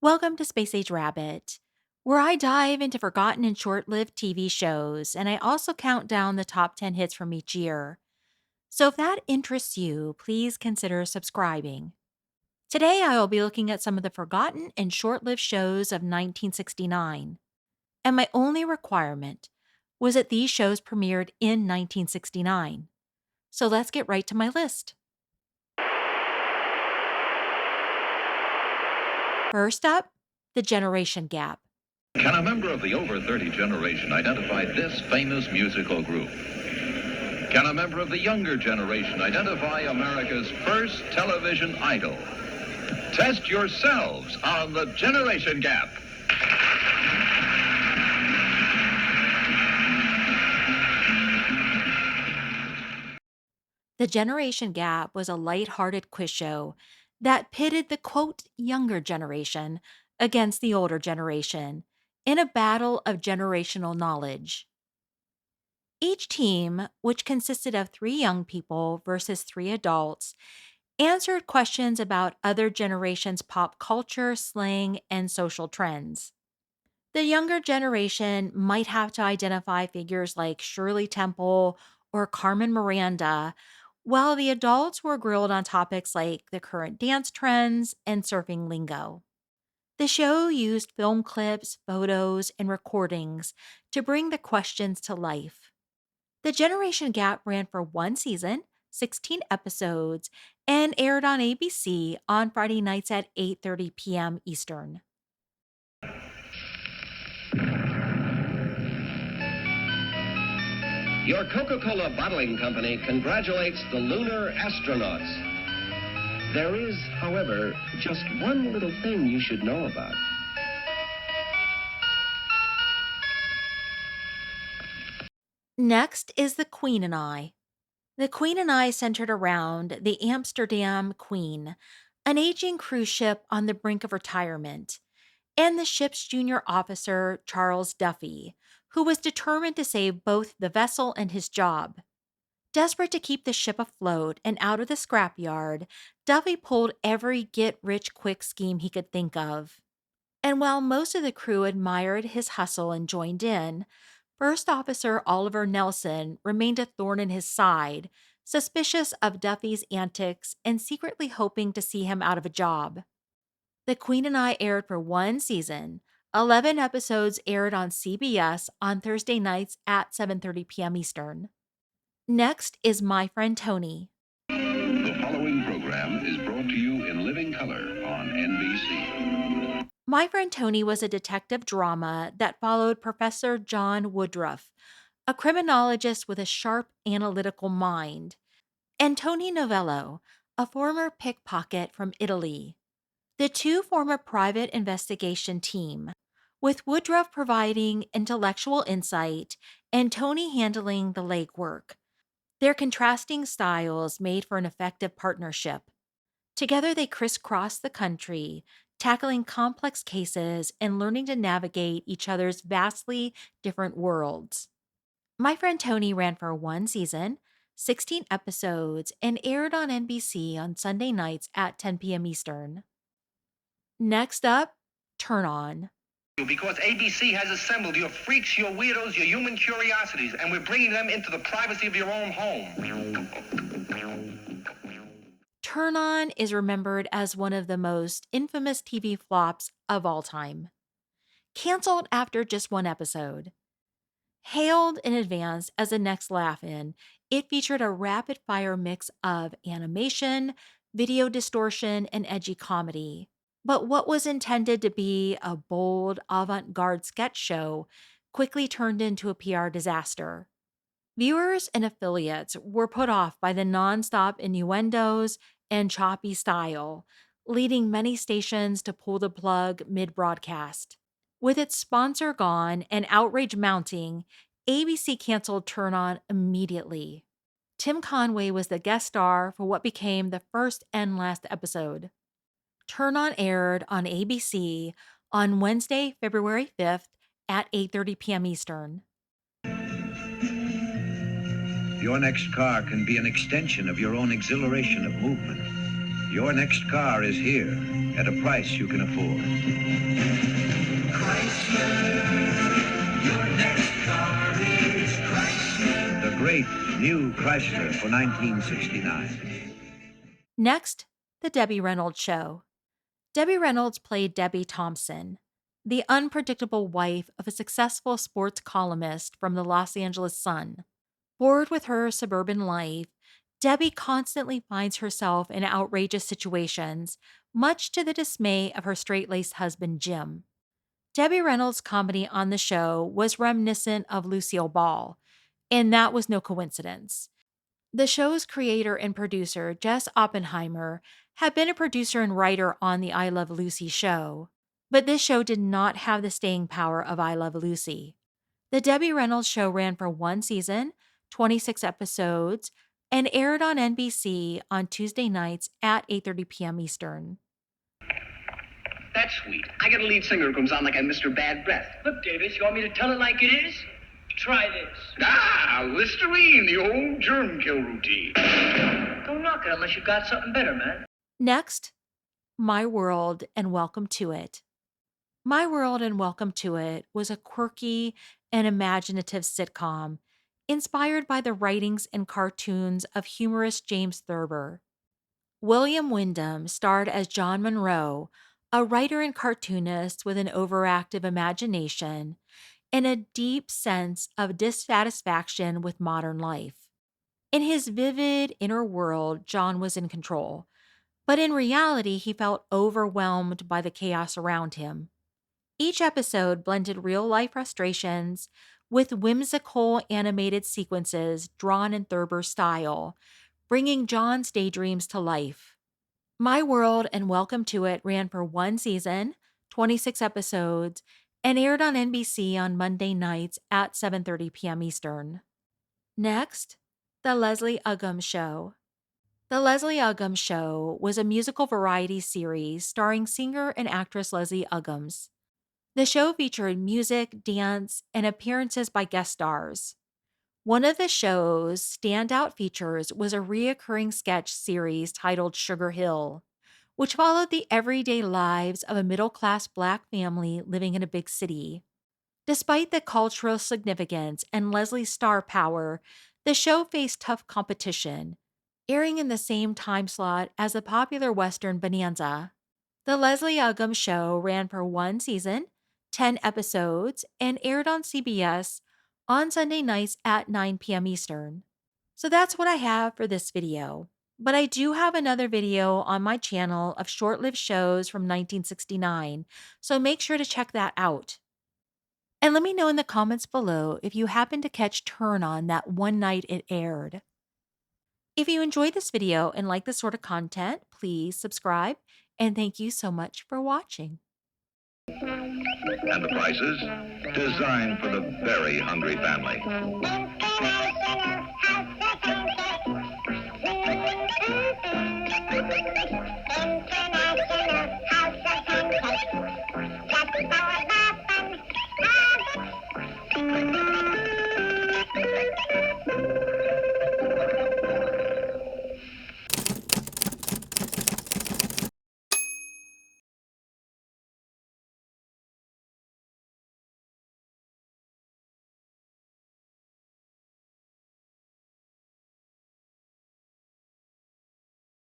Welcome to Space Age Rabbit, where I dive into forgotten and short lived TV shows, and I also count down the top 10 hits from each year. So if that interests you, please consider subscribing. Today, I will be looking at some of the forgotten and short lived shows of 1969. And my only requirement was that these shows premiered in 1969. So let's get right to my list. First up, The Generation Gap. Can a member of the over 30 generation identify this famous musical group? Can a member of the younger generation identify America's first television idol? Test yourselves on the Generation Gap. The Generation Gap was a light-hearted quiz show that pitted the quote younger generation against the older generation in a battle of generational knowledge. Each team, which consisted of three young people versus three adults, answered questions about other generations' pop culture, slang, and social trends. The younger generation might have to identify figures like Shirley Temple or Carmen Miranda, while the adults were grilled on topics like the current dance trends and surfing lingo. The show used film clips, photos, and recordings to bring the questions to life. The Generation Gap ran for one season, 16 episodes, and aired on ABC on Friday nights at 8:30 p.m. Eastern. Your Coca-Cola bottling company congratulates the lunar astronauts. There is, however, just one little thing you should know about. Next is The Queen and I. The Queen and I centered around the Amsterdam Queen, an aging cruise ship on the brink of retirement, and the ship's junior officer, Charles Duffy, who was determined to save both the vessel and his job. Desperate to keep the ship afloat and out of the scrapyard, Duffy pulled every get rich quick scheme he could think of. And while most of the crew admired his hustle and joined in, First Officer Oliver Nelson remained a thorn in his side, suspicious of Duffy's antics and secretly hoping to see him out of a job. The Queen and I aired for one season. 11 episodes aired on CBS on Thursday nights at 7:30 p.m. Eastern. Next is My Friend Tony. The following program is brought to you in living color on NBC. My Friend Tony was a detective drama that followed Professor John Woodruff, a criminologist with a sharp analytical mind, and Tony Novello, a former pickpocket from Italy. The two form a private investigation team, with Woodruff providing intellectual insight and Tony handling the legwork. Their contrasting styles made for an effective partnership. Together, they crisscross the country, tackling complex cases and learning to navigate each other's vastly different worlds. My Friend Tony ran for one season, 16 episodes, and aired on NBC on Sunday nights at 10 p.m. Eastern. Next up, Turn On. Because ABC has assembled your freaks, your weirdos, your human curiosities, and we're bringing them into the privacy of your own home. Turn On is remembered as one of the most infamous TV flops of all time. Canceled after just one episode. Hailed in advance as the next laugh in, it featured a rapid fire mix of animation, video distortion, and edgy comedy. But what was intended to be a bold, avant garde sketch show quickly turned into a PR disaster. Viewers and affiliates were put off by the nonstop innuendos and choppy style, leading many stations to pull the plug mid broadcast. With its sponsor gone and outrage mounting, ABC canceled Turn On immediately. Tim Conway was the guest star for what became the first and last episode. Turn On aired on ABC on Wednesday, February 5th at 8:30 p.m. Eastern. Your next car can be an extension of your own exhilaration of movement. Your next car is here at a price you can afford. New Chrysler for 1969. Next, The Debbie Reynolds Show. Debbie Reynolds played Debbie Thompson, the unpredictable wife of a successful sports columnist from the Los Angeles Sun. Bored with her suburban life, Debbie constantly finds herself in outrageous situations, much to the dismay of her straight-laced husband, Jim. Debbie Reynolds' comedy on the show was reminiscent of Lucille Ball, and that was no coincidence. The show's creator and producer, Jess Oppenheimer, had been a producer and writer on the I Love Lucy show, but this show did not have the staying power of I Love Lucy. The Debbie Reynolds Show ran for one season, 26 episodes, and aired on NBC on Tuesday nights at 8:30 p.m. Eastern. That's sweet. I got a lead singer who comes on like I'm Mr. Bad Breath. Look, Davis, you want me to tell it like it is? Try this. Ah, Listerine, the old germ kill routine. Don't knock it unless you've got something better, man. Next, My World and Welcome to It. My World and Welcome to It was a quirky and imaginative sitcom inspired by the writings and cartoons of humorist James Thurber. William Wyndham starred as John Monroe, a writer and cartoonist with an overactive imagination and a deep sense of dissatisfaction with modern life. In his vivid inner world, John was in control, but in reality, he felt overwhelmed by the chaos around him. Each episode blended real-life frustrations with whimsical animated sequences drawn in Thurber's style, bringing John's daydreams to life. My World and Welcome to It ran for one season, 26 episodes, and aired on NBC on Monday nights at 7:30 p.m. Eastern. Next, The Leslie Uggams Show. The Leslie Uggams Show was a musical variety series starring singer and actress Leslie Uggams. The show featured music, dance, and appearances by guest stars. One of the show's standout features was a reoccurring sketch series titled Sugar Hill, which followed the everyday lives of a middle-class Black family living in a big city. Despite the cultural significance and Leslie's star power, the show faced tough competition, airing in the same time slot as the popular Western Bonanza. The Leslie Uggams Show ran for one season, 10 episodes, and aired on CBS on Sunday nights at 9 p.m. Eastern. So that's what I have for this video. But I do have another video on my channel of short-lived shows from 1969, so make sure to check that out. And let me know in the comments below if you happen to catch Turn On that one night it aired. If you enjoyed this video and like this sort of content, please subscribe, and thank you so much for watching. And the prices? Designed for the very hungry family. Thank you.